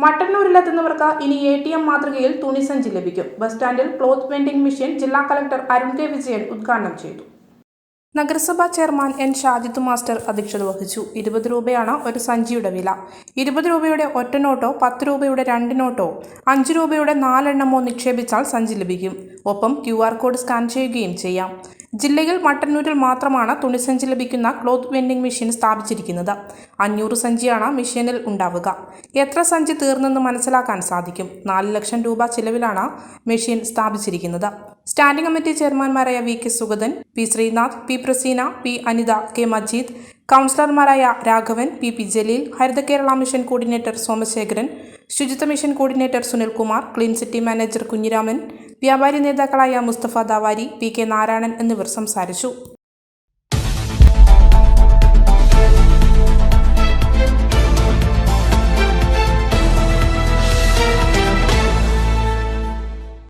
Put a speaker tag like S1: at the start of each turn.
S1: മട്ടന്നൂരിലെത്തുന്നവർക്ക് ഇനി ATM മാതൃകയിൽ തുണിസഞ്ചി ലഭിക്കും. ബസ് സ്റ്റാൻഡിൽ ക്ലോത്ത് വെൻഡിംഗ് മെഷീൻ ജില്ലാ കളക്ടർ അരുൺ കെ വിജയൻ ഉദ്ഘാടനം ചെയ്തു. നഗരസഭാ ചെയർമാൻ N. ഷാജിദ് മാസ്റ്റർ അധ്യക്ഷത വഹിച്ചു. 20 രൂപയാണ് ഒരു സഞ്ചിയുടെ വില. 20 രൂപയുടെ ഒറ്റ നോട്ടോ 10 രൂപയുടെ 2 നോട്ടോ 5 രൂപയുടെ 4 എണ്ണമോ നിക്ഷേപിച്ചാൽ സഞ്ചി ലഭിക്കും. ഒപ്പം QR കോഡ് സ്കാൻ ചെയ്യുകയും ചെയ്യാം. ജില്ലയിൽ മട്ടന്നൂരിൽ മാത്രമാണ് തുണിസഞ്ചി ലഭിക്കുന്ന ക്ലോത്ത് വെൻഡിംഗ് മെഷീൻ സ്ഥാപിച്ചിരിക്കുന്നത്. 500 സഞ്ചിയാണ് മെഷീനിൽ ഉണ്ടാവുക. എത്ര സഞ്ചി തീർന്നെന്ന് മനസ്സിലാക്കാൻ സാധിക്കും. 4 ലക്ഷം രൂപ ചിലവിലാണ് മെഷീൻ സ്ഥാപിച്ചിരിക്കുന്നത്. സ്റ്റാൻഡിംഗ് കമ്മിറ്റി ചെയർമാൻമാരായ V. K. Sugathan, P. Sreenath, P. Praseena, P. Anitha, K. Majeed, കൗൺസിലർമാരായ Raghavan, P. Jaleel, Haritha Kerala mission coordinator Somasekharan, Suchitwa mission coordinator Sunilkumar, clean city manager Kunhiraman, വ്യാപാരി നേതാക്കളായ മുസ്തഫ ദാവാരി, P. K. നാരായണൻ എന്നിവർ സംസാരിച്ചു.